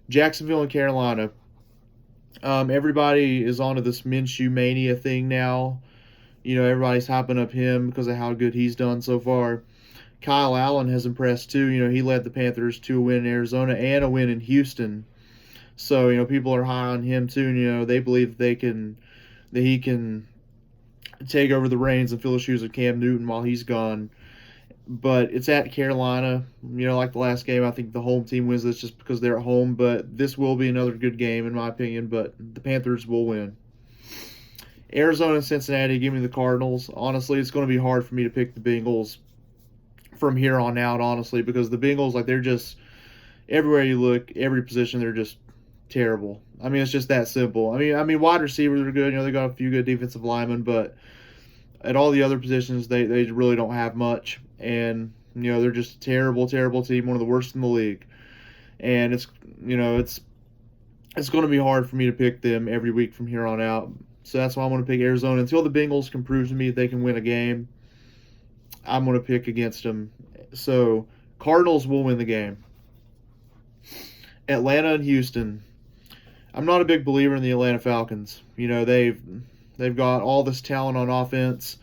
Jacksonville and Carolina. Everybody is onto this Minshew mania thing now. Everybody's hyping up him because of how good he's done so far. Kyle Allen has impressed too. He led the Panthers to a win in Arizona and a win in Houston. So, people are high on him too. And, they believe that he can take over the reins and fill the shoes of Cam Newton while he's gone. But it's at Carolina. Like the last game, I think the home team wins this just because they're at home. But this will be another good game, in my opinion. But the Panthers will win. Arizona and Cincinnati, give me the Cardinals. Honestly, it's going to be hard for me to pick the Bengals from here on out, honestly, because the Bengals, like, they're just, everywhere you look, every position, they're just terrible. I mean, it's just that simple. I mean, wide receivers are good. They got a few good defensive linemen, but at all the other positions, they really don't have much. And, they're just a terrible, terrible team, one of the worst in the league. And it's going to be hard for me to pick them every week from here on out. So that's why I'm going to pick Arizona. Until the Bengals can prove to me they can win a game, I'm going to pick against them. So Cardinals will win the game. Atlanta and Houston. I'm not a big believer in the Atlanta Falcons. They've got all this talent on offense,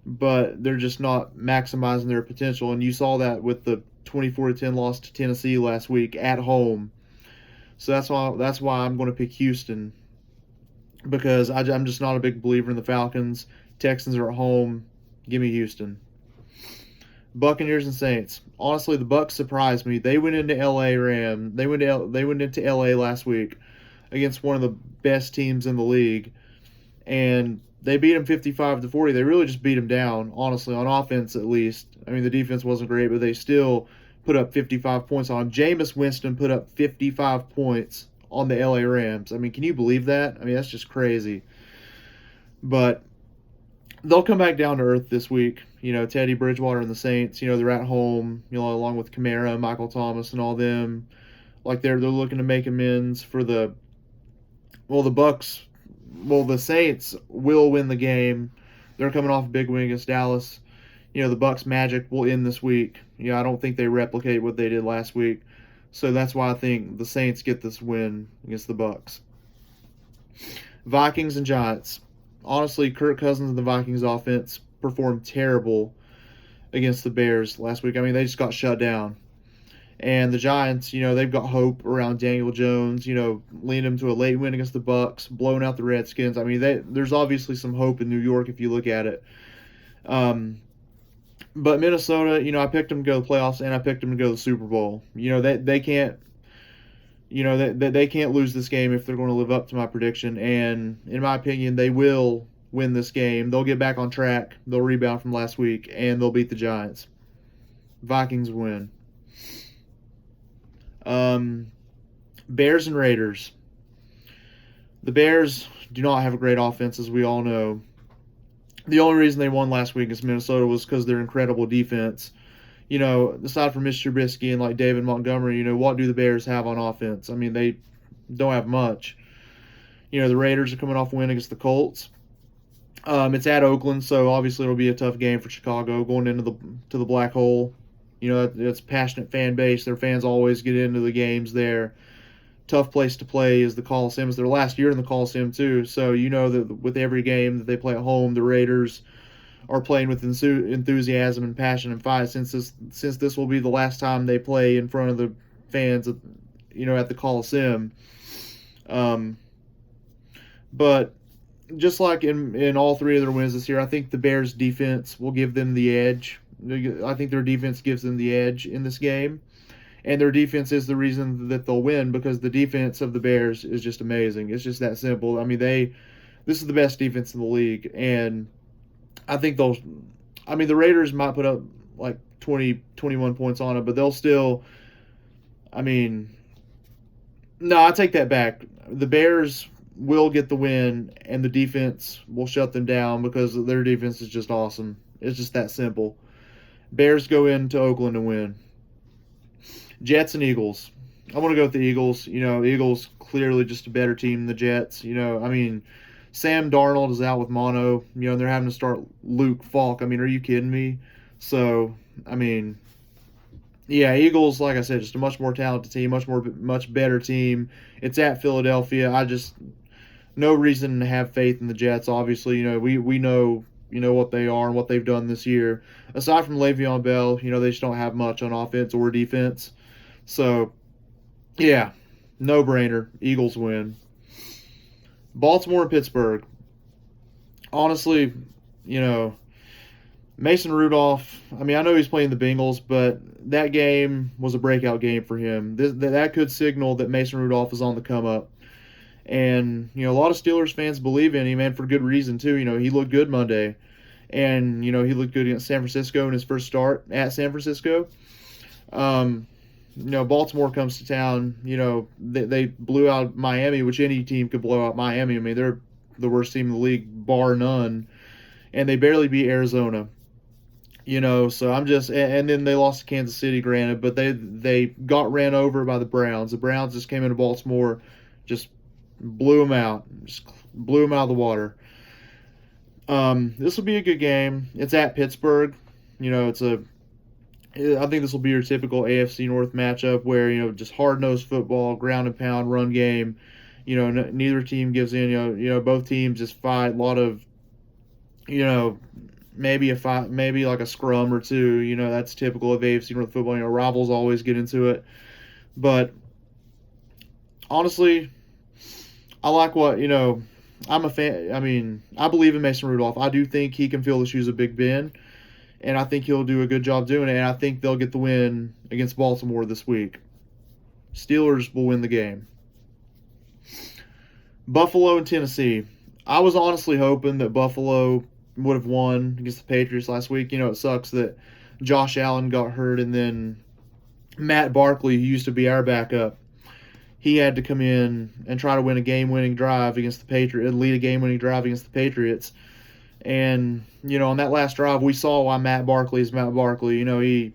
but they're just not maximizing their potential. And you saw that with the 24-10 loss to Tennessee last week at home. So that's why I'm going to pick Houston, because I'm just not a big believer in the Falcons. Texans are at home. Give me Houston. Buccaneers and Saints. Honestly, the Bucs surprised me. They went into LA Ram. They went into LA last week against one of the best teams in the league, and they beat them 55-40. They really just beat them down, honestly, on offense at least. I mean, the defense wasn't great, but they still put up 55 points on them. Jameis Winston put up 55 points on the LA Rams. I mean, can you believe that? I mean, that's just crazy. But they'll come back down to earth this week. Teddy Bridgewater and the Saints, they're at home, along with Kamara, Michael Thomas, and all them. Like they're looking to make amends for the Bucks. Well, the Saints will win the game. They're coming off a big win against Dallas. The Bucks magic will end this week. I don't think they replicate what they did last week. So that's why I think the Saints get this win against the Bucks. Vikings and Giants. Honestly, Kirk Cousins and the Vikings offense performed terrible against the Bears last week. I mean, they just got shut down. And the Giants, they've got hope around Daniel Jones, leading them to a late win against the Bucks, blowing out the Redskins. I mean, there's obviously some hope in New York if you look at it. But Minnesota, I picked them to go to the playoffs, and I picked them to go to the Super Bowl. They can't, they can't lose this game if they're going to live up to my prediction. And in my opinion, they will win this game. They'll get back on track. They'll rebound from last week, and they'll beat the Giants. Vikings win. Bears and Raiders. The Bears do not have a great offense, as we all know. The only reason they won last week against Minnesota was because of their incredible defense. Aside from Mr. Trubisky and like David Montgomery, what do the Bears have on offense? I mean, they don't have much. The Raiders are coming off a win against the Colts. It's at Oakland, so obviously it'll be a tough game for Chicago going into the black hole. It's a passionate fan base. Their fans always get into the games there. Tough place to play is the Coliseum. It's their last year in the Coliseum, too. So that with every game that they play at home, the Raiders are playing with enthusiasm and passion and fight, since this will be the last time they play in front of the fans, at the Coliseum. But just like in all three of their wins this year, I think the Bears' defense will give them the edge. I think their defense gives them the edge in this game. And their defense is the reason that they'll win, because the defense of the Bears is just amazing. It's just that simple. I mean, this is the best defense in the league. And I think the Raiders might put up like 20, 21 points on it, but they'll still, no, I take that back. The Bears will get the win, and the defense will shut them down because their defense is just awesome. It's just that simple. Bears go into Oakland and win. Jets and Eagles. I'm going to go with the Eagles. Eagles clearly just a better team than the Jets. Sam Darnold is out with mono. They're having to start Luke Falk. Are you kidding me? So, Yeah, Eagles, like I said, just a much more talented team, much better team. It's at Philadelphia. I just no reason to have faith in the Jets. Obviously, we know what they are and what they've done this year. Aside from Le'Veon Bell, they just don't have much on offense or defense. So yeah, no brainer. Eagles win. Baltimore and Pittsburgh. Honestly, you know, Mason Rudolph, I mean, I know he's playing the Bengals, but that game was a breakout game for him. That could signal that Mason Rudolph is on the come up. And, a lot of Steelers fans believe in him, and for good reason, too. He looked good Monday. And, he looked good against San Francisco in his first start at San Francisco. Baltimore comes to town. They blew out Miami, which any team could blow out Miami. I mean, they're the worst team in the league, bar none. And they barely beat Arizona. So I'm just, and then they lost to Kansas City, granted, but they got ran over by the Browns. The Browns just came into Baltimore, just blew them out, just blew them out of the water. This will be a good game. It's at Pittsburgh. I think this will be your typical AFC North matchup where just hard-nosed football, ground and pound, run game. Neither team gives in. Both teams just fight a lot of, maybe a fight, maybe like a scrum or two. That's typical of AFC North football. Rivals always get into it, but honestly, I like what I'm a fan. I mean, I believe in Mason Rudolph. I do think he can fill the shoes of Big Ben, and I think he'll do a good job doing it. And I think they'll get the win against Baltimore this week. Steelers will win the game. Buffalo and Tennessee. I was honestly hoping that Buffalo would have won against the Patriots last week. It sucks that Josh Allen got hurt, and then Matt Barkley, who used to be our backup, he had to come in and try to win a game-winning drive against the Patriots, lead a game-winning drive against the Patriots. And, on that last drive, we saw why Matt Barkley is Matt Barkley. He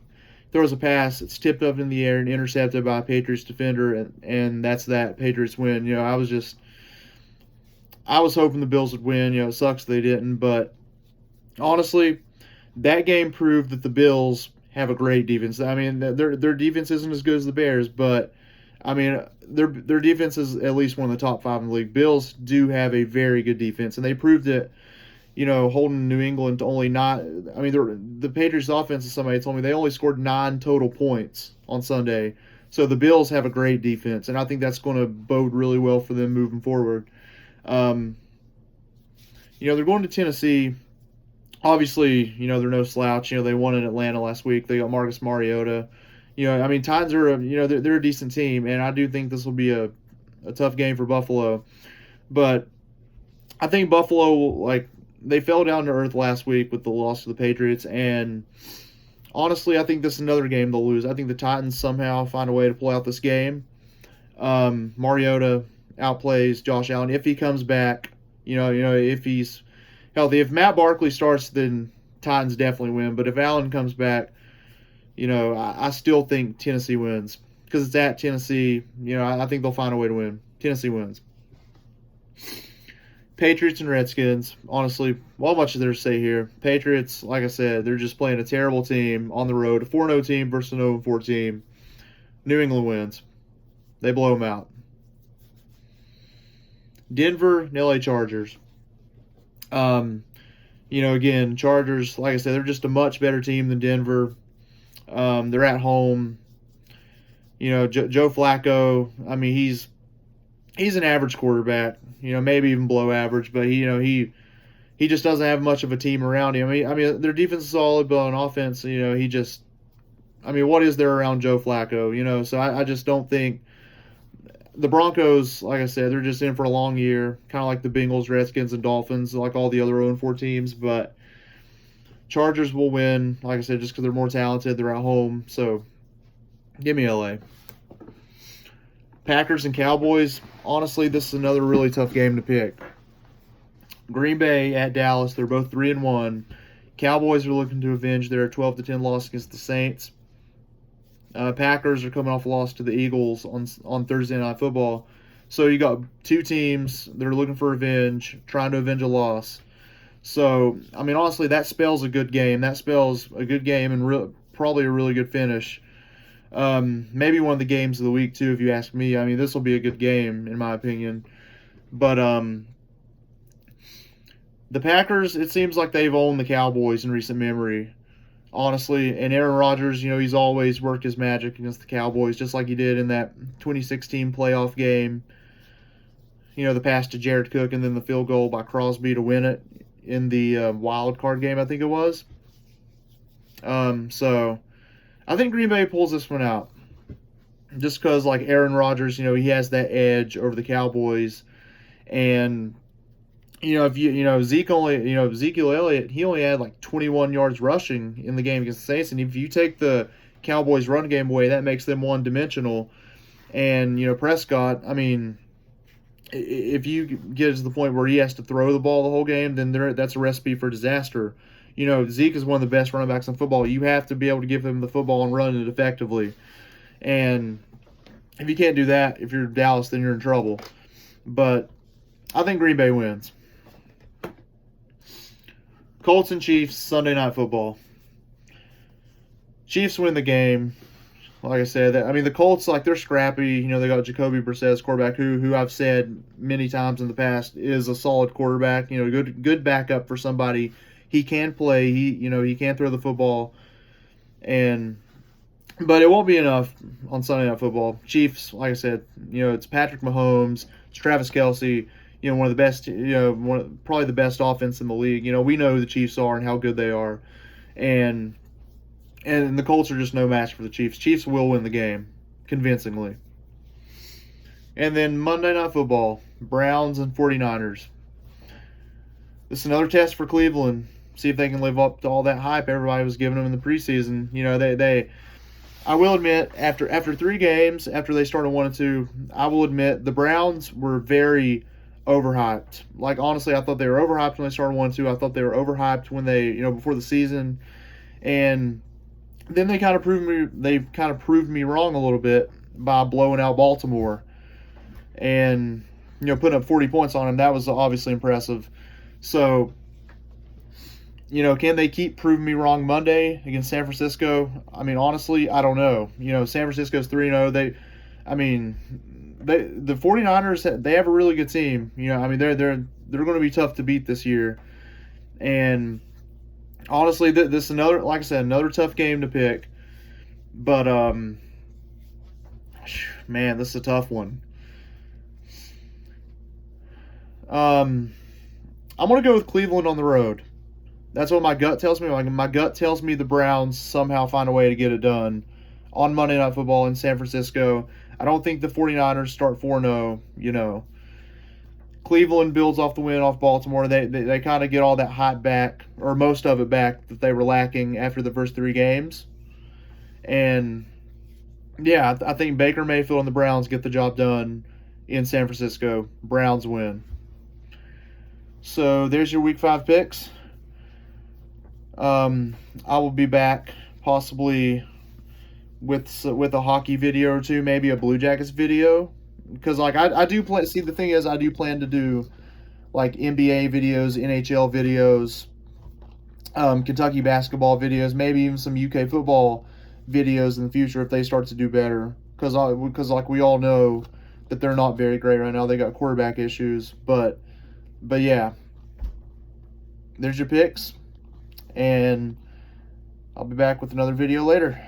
throws a pass, it's tipped up in the air and intercepted by a Patriots defender, and that's that. Patriots win. I was hoping the Bills would win. It sucks they didn't, but honestly, that game proved that the Bills have a great defense. I mean, their defense isn't as good as the Bears, but I mean, their defense is at least one of the top 5 in the league. Bills do have a very good defense, and they proved it. Holding New England to only 9. I mean, the Patriots' offense, somebody told me, they only scored 9 total points on Sunday. So the Bills have a great defense, and I think that's going to bode really well for them moving forward. They're going to Tennessee. Obviously, they're no slouch. They won in Atlanta last week. They got Marcus Mariota. Titans are, they're a decent team, and I do think this will be a tough game for Buffalo. But I think Buffalo, they fell down to earth last week with the loss to the Patriots, and honestly, I think this is another game they'll lose. I think the Titans somehow find a way to pull out this game. Mariota outplays Josh Allen if he comes back. If he's healthy. If Matt Barkley starts, then Titans definitely win. But if Allen comes back, I still think Tennessee wins because it's at Tennessee. I think they'll find a way to win. Tennessee wins. Patriots and Redskins. Honestly, not much is there to say here. Patriots, like I said, they're just playing a terrible team on the road. A 4-0 team versus an 0-4 team. New England wins. They blow them out. Denver and LA Chargers. Again, Chargers, like I said, they're just a much better team than Denver. They're at home. Joe Flacco, I mean, he's an average quarterback, maybe even below average, but he just doesn't have much of a team around him. I mean, their defense is solid, but on offense, what is there around Joe Flacco? So I just don't think the Broncos, like I said, they're just in for a long year, kind of like the Bengals, Redskins, and Dolphins, like all the other 0-4 teams. But Chargers will win, like I said, just because they're more talented. They're at home. So give me LA. Packers and Cowboys. Honestly, this is another really tough game to pick. Green Bay at Dallas. They're both 3-1. Cowboys are looking to avenge their 12-10 loss against the Saints. Packers are coming off a loss to the Eagles on Thursday Night Football. So you got two teams that are looking for revenge, trying to avenge a loss. So, I mean, honestly, that spells a good game. That spells a good game and probably a really good finish. Maybe one of the games of the week too, if you ask me. I mean, this will be a good game in my opinion. But the Packers, it seems like they've owned the Cowboys in recent memory, honestly. And Aaron Rodgers, he's always worked his magic against the Cowboys, just like he did in that 2016 playoff game. The pass to Jared Cook and then the field goal by Crosby to win it in the wild card game, I think it was. So I think Green Bay pulls this one out. Just because, like, Aaron Rodgers, he has that edge over the Cowboys. And, if Ezekiel Elliott, he only had like 21 yards rushing in the game against the Saints. And if you take the Cowboys' run game away, that makes them one-dimensional. And, Prescott, I mean, if you get to the point where he has to throw the ball the whole game, then that's a recipe for disaster. Zeke is one of the best running backs in football. You have to be able to give him the football and run it effectively. And if you can't do that, if you're Dallas, then you're in trouble. But I think Green Bay wins. Colts and Chiefs, Sunday Night Football. Chiefs win the game. Like I said, the Colts, they're scrappy. They got Jacoby Brissett as quarterback, who I've said many times in the past is a solid quarterback. Good backup for somebody. He can play. He can throw the football, but it won't be enough on Sunday Night Football. Chiefs, like I said, it's Patrick Mahomes, it's Travis Kelce. One of the best. Probably the best offense in the league. We know who the Chiefs are and how good they are, and the Colts are just no match for the Chiefs. Chiefs will win the game convincingly. And then Monday Night Football, Browns and 49ers. This is another test for Cleveland. See if they can live up to all that hype everybody was giving them in the preseason. I will admit, after 3 games, after they started 1-2, I will admit the Browns were very overhyped. Like, honestly, I thought they were overhyped when they started 1-2. I thought they were overhyped when they, before the season. And then they kind of proved me wrong a little bit by blowing out Baltimore and, putting up 40 points on them. That was obviously impressive. So, can they keep proving me wrong Monday against San Francisco? I mean, honestly, I don't know. San Francisco's 3-0. The 49ers, they have a really good team. They're going to be tough to beat this year. And honestly, this is another, like I said, another tough game to pick. But man, this is a tough one. I'm going to go with Cleveland on the road. That's what my gut tells me. My gut tells me the Browns somehow find a way to get it done on Monday Night Football in San Francisco. I don't think the 49ers start 4-0, Cleveland builds off the win off Baltimore. They kind of get all that hype back, or most of it back, that they were lacking after the first 3 games. And, yeah, I think Baker Mayfield and the Browns get the job done in San Francisco. Browns win. So there's your Week 5 picks. I will be back possibly with a hockey video or two, maybe a Blue Jackets video, because I do plan. See, the thing is, I do plan to do NBA videos, NHL videos, Kentucky basketball videos, maybe even some UK football videos in the future if they start to do better. Because we all know that they're not very great right now. They got quarterback issues, but yeah, there's your picks. And I'll be back with another video later.